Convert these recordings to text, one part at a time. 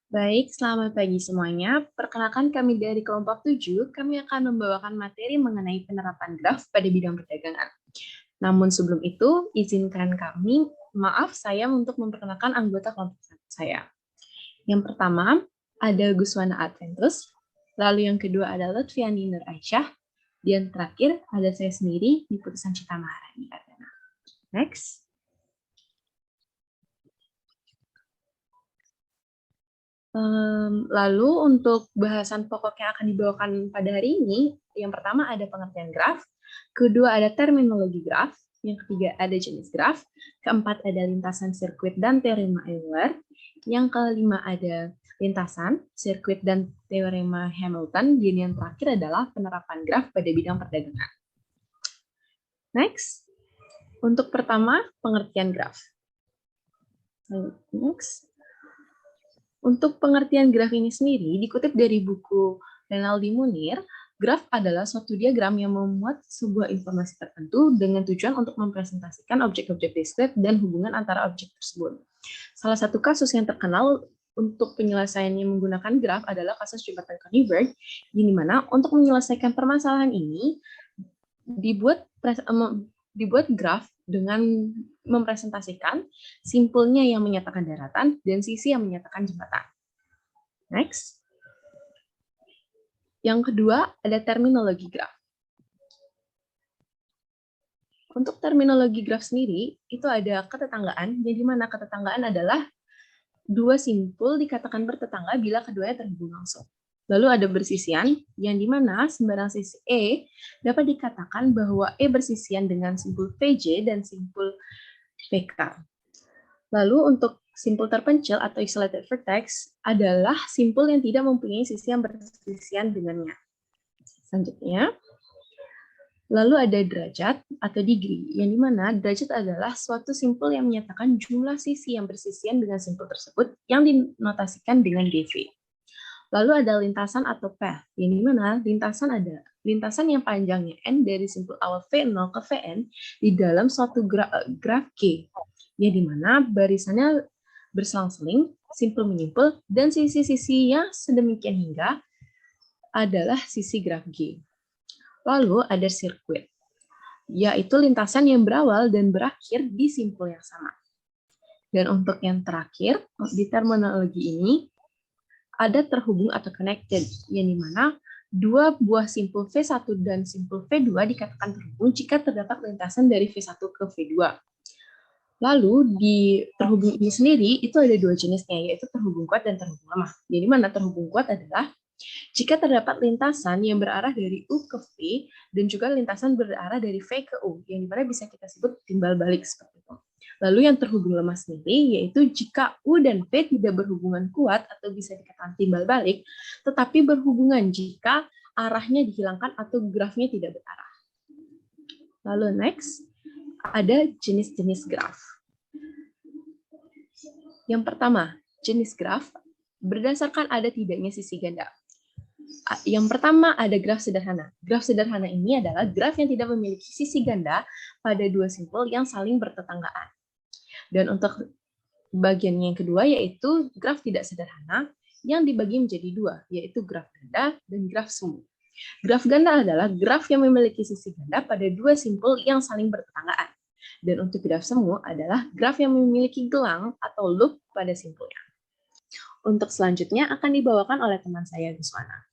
Baik, selamat pagi semuanya. Perkenalkan kami dari kelompok 7, kami akan membawakan materi mengenai penerapan graf pada bidang perdagangan. Namun sebelum itu, izinkan kami, maaf saya untuk memperkenalkan anggota kelompok saya. Yang pertama, ada Guswana Adventus, lalu yang kedua ada Lutfiani Nur Aisyah, dan terakhir ada saya sendiri, di Putusan Cita Maharani Ardana. Next. Lalu untuk bahasan pokok yang akan dibawakan pada hari ini, yang pertama ada pengertian graf, kedua ada terminologi graf, yang ketiga ada jenis graf, keempat ada lintasan sirkuit dan teorema Euler, yang kelima ada lintasan, sirkuit, dan teorema Hamilton, dan yang terakhir adalah penerapan graf pada bidang perdagangan. Next, untuk pertama pengertian graf. Next. Untuk pengertian graf ini sendiri, dikutip dari buku Renaldi Munir, graf adalah suatu diagram yang memuat sebuah informasi tertentu dengan tujuan untuk mempresentasikan objek-objek diskret dan hubungan antara objek tersebut. Salah satu kasus yang terkenal untuk penyelesaiannya menggunakan graf adalah kasus jembatan Koniberg, di mana untuk menyelesaikan permasalahan ini dibuat graf dengan mempresentasikan simpulnya yang menyatakan daratan dan sisi yang menyatakan jembatan. Next. Yang kedua, ada terminologi graf. Untuk terminologi graf sendiri, itu ada ketetanggaan, yang dimana ketetanggaan adalah dua simpul dikatakan bertetangga bila keduanya terhubung langsung. Lalu ada bersisian, yang dimana sembarang sisi E dapat dikatakan bahwa E bersisian dengan simpul VJ dan simpul VK. Lalu untuk simpul terpencil atau isolated vertex adalah simpul yang tidak mempunyai sisi yang bersisian dengannya. Selanjutnya, lalu ada derajat atau degree, yang dimana derajat adalah suatu simpul yang menyatakan jumlah sisi yang bersisian dengan simpul tersebut yang dinotasikan dengan dv. Lalu ada lintasan atau path, yang dimana lintasan ada lintasan yang panjangnya n dari simpul awal V0 ke Vn di dalam suatu graf G, yang dimana barisannya berselang-seling, simpul menyimpul, dan sisi-sisinya sedemikian hingga adalah sisi graf G. Lalu ada sirkuit, yaitu lintasan yang berawal dan berakhir di simpul yang sama. Dan untuk yang terakhir, di terminologi ini, ada terhubung atau connected, yang dimana dua buah simpul V1 dan simpul V2 dikatakan terhubung jika terdapat lintasan dari V1 ke V2. Lalu di terhubung ini sendiri, itu ada dua jenisnya, yaitu terhubung kuat dan terhubung lemah. Jadi mana terhubung kuat adalah jika terdapat lintasan yang berarah dari U ke V dan juga lintasan berarah dari V ke U, yang dimana bisa kita sebut timbal balik seperti itu. Lalu yang terhubung lemah sendiri, yaitu jika U dan V tidak berhubungan kuat atau bisa dikatakan timbal balik, tetapi berhubungan jika arahnya dihilangkan atau grafnya tidak berarah. Lalu next, ada jenis-jenis graf. Yang pertama, jenis graf berdasarkan ada tidaknya sisi ganda. Yang pertama ada graf sederhana. Graf sederhana ini adalah graf yang tidak memiliki sisi ganda pada dua simpul yang saling bertetanggaan. Dan untuk bagian yang kedua yaitu graf tidak sederhana yang dibagi menjadi dua, yaitu graf ganda dan graf semu. Graf ganda adalah graf yang memiliki sisi ganda pada dua simpul yang saling bertetanggaan. Dan untuk graf semu adalah graf yang memiliki gelang atau loop pada simpulnya. Untuk selanjutnya akan dibawakan oleh teman saya, Guswana.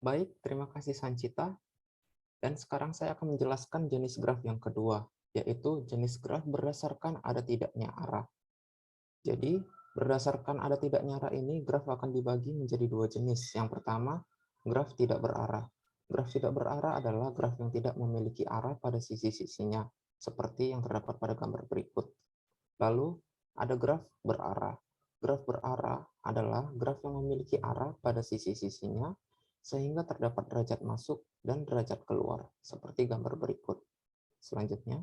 Baik, terima kasih Sancita. Dan sekarang saya akan menjelaskan jenis graf yang kedua, yaitu jenis graf berdasarkan ada tidaknya arah. Jadi, berdasarkan ada tidaknya arah ini, graf akan dibagi menjadi dua jenis. Yang pertama, graf tidak berarah. Graf tidak berarah adalah graf yang tidak memiliki arah pada sisi-sisinya, seperti yang terdapat pada gambar berikut. Lalu, ada graf berarah. Graf berarah adalah graf yang memiliki arah pada sisi-sisinya, sehingga terdapat derajat masuk dan derajat keluar, seperti gambar berikut. Selanjutnya,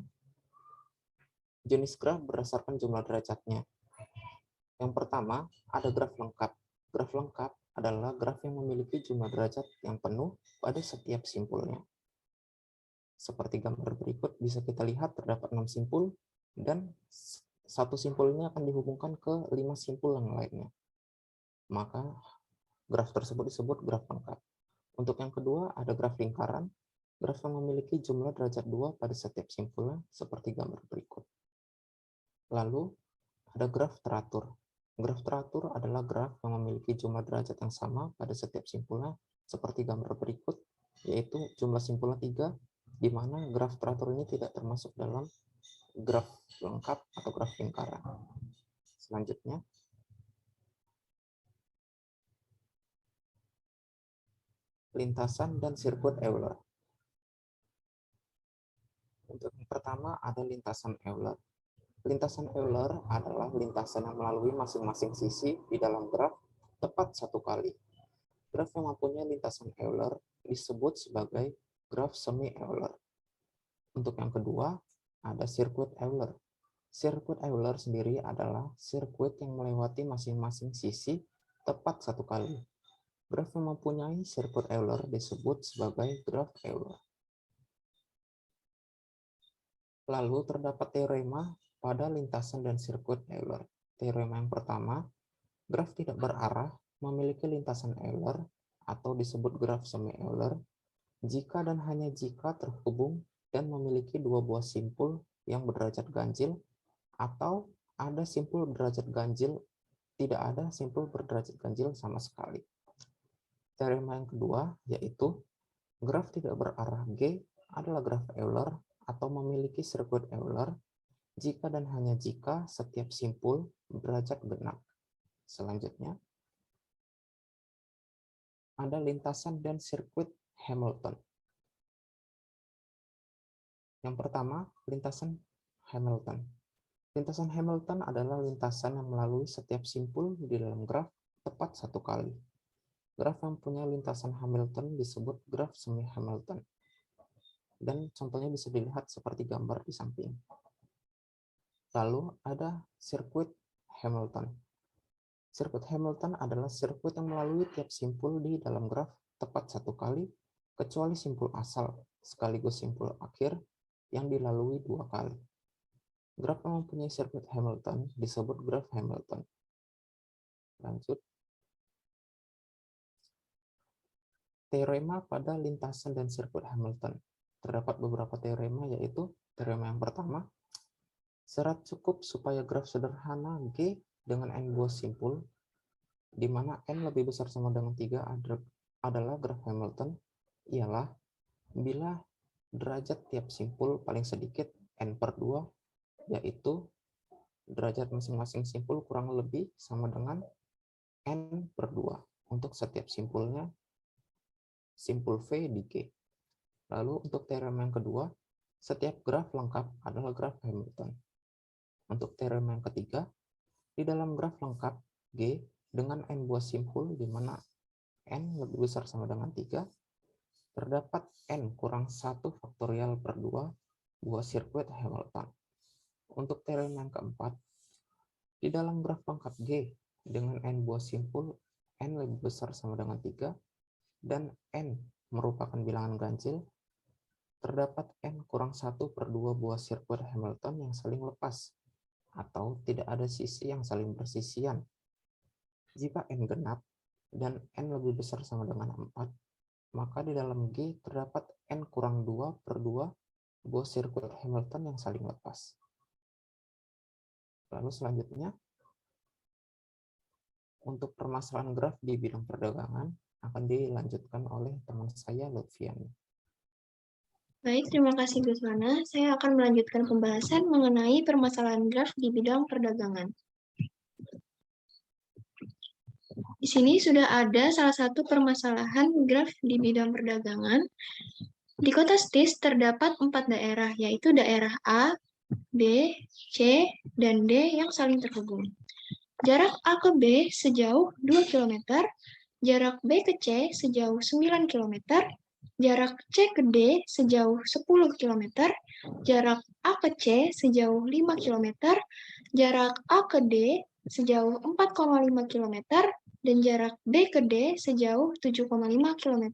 jenis graf berdasarkan jumlah derajatnya. Yang pertama, ada graf lengkap. Graf lengkap adalah graf yang memiliki jumlah derajat yang penuh pada setiap simpulnya. Seperti gambar berikut, bisa kita lihat terdapat 6 simpul, dan satu simpulnya akan dihubungkan ke 5 simpul yang lainnya. maka graf tersebut disebut graf lengkap. Untuk yang kedua, ada graf lingkaran. Graf yang memiliki jumlah derajat 2 pada setiap simpulnya, seperti gambar berikut. Lalu, ada graf teratur. Graf teratur adalah graf yang memiliki jumlah derajat yang sama pada setiap simpulnya, seperti gambar berikut, yaitu jumlah simpulnya 3, di mana graf teratur ini tidak termasuk dalam graf lengkap atau graf lingkaran. Selanjutnya, lintasan dan sirkuit Euler. Untuk yang pertama ada lintasan Euler. Lintasan Euler adalah lintasan yang melalui masing-masing sisi di dalam graf tepat satu kali. Graf yang mempunyai lintasan Euler disebut sebagai graf semi Euler. Untuk yang kedua, ada sirkuit Euler. Sirkuit Euler sendiri adalah sirkuit yang melewati masing-masing sisi tepat satu kali. Graf yang mempunyai sirkuit Euler disebut sebagai graf Euler. Lalu terdapat teorema pada lintasan dan sirkuit Euler. Teorema yang pertama, graf tidak berarah memiliki lintasan Euler atau disebut graf semi Euler jika dan hanya jika terhubung dan memiliki dua buah simpul yang berderajat ganjil atau ada simpul berderajat ganjil, tidak ada simpul berderajat ganjil sama sekali. Teorema yang kedua yaitu graf tidak berarah G adalah graf Euler atau memiliki sirkuit Euler jika dan hanya jika setiap simpul berderajat genap. Selanjutnya, ada lintasan dan sirkuit Hamilton. Yang pertama, lintasan Hamilton. Lintasan Hamilton adalah lintasan yang melalui setiap simpul di dalam graf tepat satu kali. Graf yang punya lintasan Hamilton disebut graf semi Hamilton. Dan contohnya bisa dilihat seperti gambar di samping. Lalu ada sirkuit Hamilton. Sirkuit Hamilton adalah sirkuit yang melalui tiap simpul di dalam graf tepat satu kali, kecuali simpul asal sekaligus simpul akhir yang dilalui dua kali. Graf yang mempunyai sirkuit Hamilton disebut graf Hamilton. Lanjut. Teorema pada lintasan dan sirkuit Hamilton. Terdapat beberapa teorema, yaitu teorema yang pertama, syarat cukup supaya graf sederhana G dengan n buah simpul, di mana n lebih besar sama dengan 3 adalah graf Hamilton, ialah bila derajat tiap simpul paling sedikit n/2, yaitu derajat masing-masing simpul kurang lebih sama dengan n/2 untuk setiap simpulnya, simpul V di G. Lalu untuk teorema yang kedua, setiap graf lengkap adalah graf Hamilton. Untuk teorema yang ketiga, di dalam graf lengkap G dengan n buah simpul di mana n lebih besar sama dengan 3, terdapat n kurang 1 faktorial per 2 buah sirkuit Hamilton. Untuk teorema yang keempat, di dalam graf lengkap G dengan n buah simpul, n lebih besar sama dengan 3, dan n merupakan bilangan ganjil, terdapat n kurang 1 per 2 buah sirkuit Hamilton yang saling lepas, atau tidak ada sisi yang saling bersisian. Jika n genap dan n lebih besar sama dengan 4, maka di dalam G terdapat n kurang 2 per 2 buah sirkuit Hamilton yang saling lepas. Lalu selanjutnya, untuk permasalahan graf di bidang perdagangan akan dilanjutkan oleh teman saya Lutfiani. Baik, terima kasih Gus Wana. Saya akan melanjutkan pembahasan mengenai permasalahan graf di bidang perdagangan. Di sini sudah ada salah satu permasalahan graf di bidang perdagangan. Di kota Stis terdapat 4 daerah, yaitu daerah A, B, C, dan D yang saling terhubung. Jarak A ke B sejauh 2 km, jarak B ke C sejauh 9 km, jarak C ke D sejauh 10 km, jarak A ke C sejauh 5 km, jarak A ke D sejauh 4,5 km, dan jarak B ke D sejauh 7,5 km.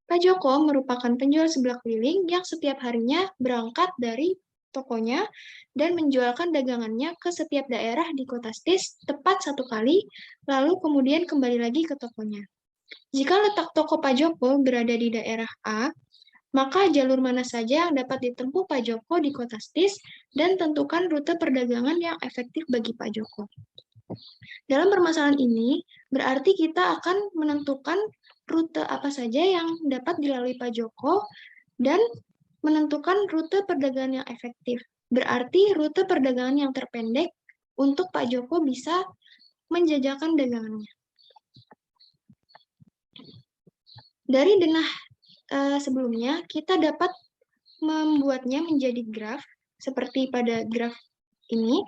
Pak Joko merupakan penjual seblak keliling yang setiap harinya berangkat dari tokonya dan menjualkan dagangannya ke setiap daerah di kota Stis tepat 1 kali, lalu kemudian kembali lagi ke tokonya. Jika letak toko Pak Joko berada di daerah A, maka jalur mana saja yang dapat ditempuh Pak Joko di kota Stis dan tentukan rute perdagangan yang efektif bagi Pak Joko. Dalam permasalahan ini, berarti kita akan menentukan rute apa saja yang dapat dilalui Pak Joko dan menentukan rute perdagangan yang efektif. Berarti rute perdagangan yang terpendek untuk Pak Joko bisa menjajakan dagangannya. Dari denah sebelumnya, kita dapat membuatnya menjadi graf, seperti pada graf ini.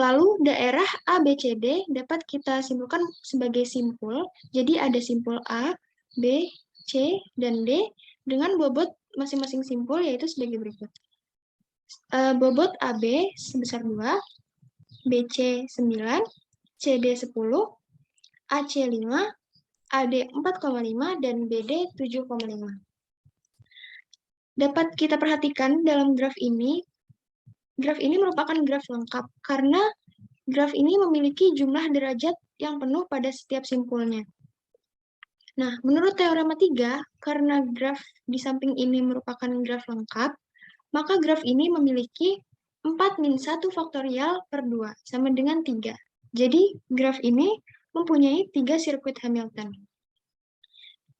Lalu daerah A, B, C, D dapat kita simpulkan sebagai simpul. Jadi ada simpul A, B, C, dan D dengan bobot masing-masing simpul yaitu sebagai berikut. Bobot AB sebesar 2, BC 9, CD 10, AC 5, AD 4,5, dan BD 7,5. Dapat kita perhatikan dalam graf ini merupakan graf lengkap karena graf ini memiliki jumlah derajat yang penuh pada setiap simpulnya. Nah, menurut teorema 3, karena graf di samping ini merupakan graf lengkap, maka graf ini memiliki 4-1 faktorial per 2, sama dengan 3. Jadi, graf ini mempunyai 3 sirkuit Hamilton.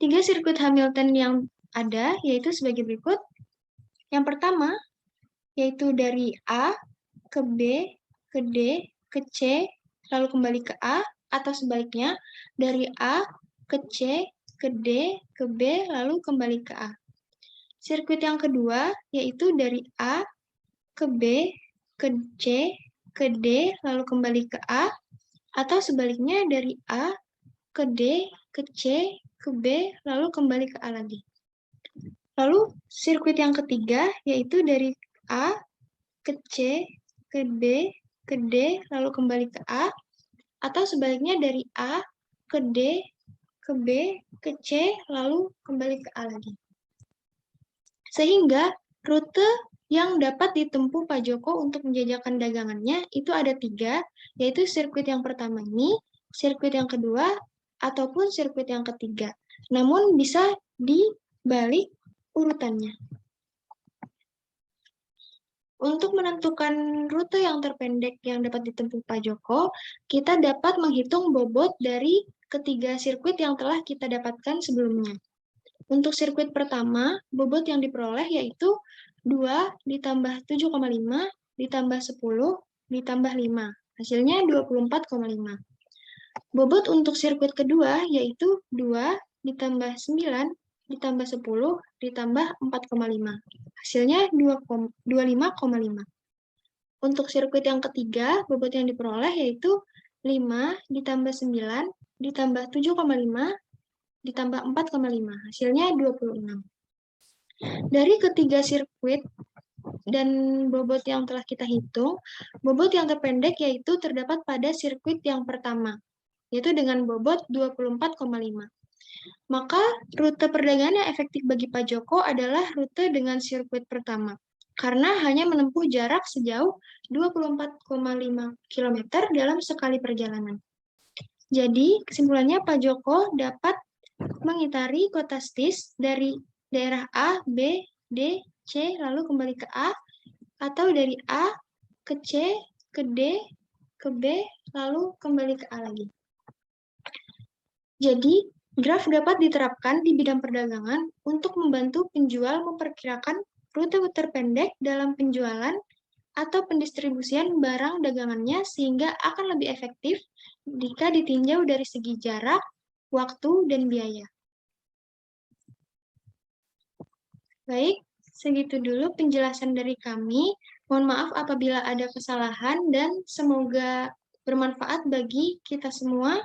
3 sirkuit Hamilton yang ada yaitu sebagai berikut. Yang pertama, yaitu dari A ke B, ke D, ke C, lalu kembali ke A, atau sebaliknya, dari A ke C, ke D, ke B, lalu kembali ke A. Sirkuit yang kedua, yaitu dari A ke B, ke C, ke D, lalu kembali ke A, atau sebaliknya dari A ke D, ke C, ke B, lalu kembali ke A lagi. Lalu, sirkuit yang ketiga, yaitu dari A ke C, ke B, ke D, lalu kembali ke A, atau sebaliknya dari A ke D, ke B, ke C, lalu kembali ke A lagi. Sehingga rute yang dapat ditempuh Pak Joko untuk menjajakan dagangannya itu ada 3, yaitu sirkuit yang pertama ini, sirkuit yang kedua, ataupun sirkuit yang ketiga. Namun bisa dibalik urutannya. Untuk menentukan rute yang terpendek yang dapat ditempuh Pak Joko, kita dapat menghitung bobot dari ketiga sirkuit yang telah kita dapatkan sebelumnya. Untuk sirkuit pertama, bobot yang diperoleh yaitu 2 ditambah 7,5 ditambah 10 ditambah 5. Hasilnya 24,5. Bobot untuk sirkuit kedua yaitu 2 ditambah 9 ditambah 10 ditambah 4,5. Hasilnya 25,5. Untuk sirkuit yang ketiga, bobot yang diperoleh yaitu 5 ditambah 9 ditambah 7,5 ditambah 4,5. Hasilnya 26. Dari ketiga sirkuit dan bobot yang telah kita hitung, bobot yang terpendek yaitu terdapat pada sirkuit yang pertama, yaitu dengan bobot 24,5. Maka rute perdagangan yang efektif bagi Pak Joko adalah rute dengan sirkuit pertama, karena hanya menempuh jarak sejauh 24,5 km dalam sekali perjalanan. Jadi, kesimpulannya Pak Joko dapat mengitari kota Stis dari daerah A, B, D, C, lalu kembali ke A, atau dari A ke C, ke D, ke B, lalu kembali ke A lagi. Jadi, graf dapat diterapkan di bidang perdagangan untuk membantu penjual memperkirakan rute terpendek dalam penjualan atau pendistribusian barang dagangannya sehingga akan lebih efektif jika ditinjau dari segi jarak, waktu, dan biaya. Baik, segitu dulu penjelasan dari kami. Mohon maaf apabila ada kesalahan dan semoga bermanfaat bagi kita semua.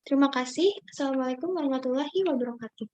Terima kasih. Assalamualaikum warahmatullahi wabarakatuh.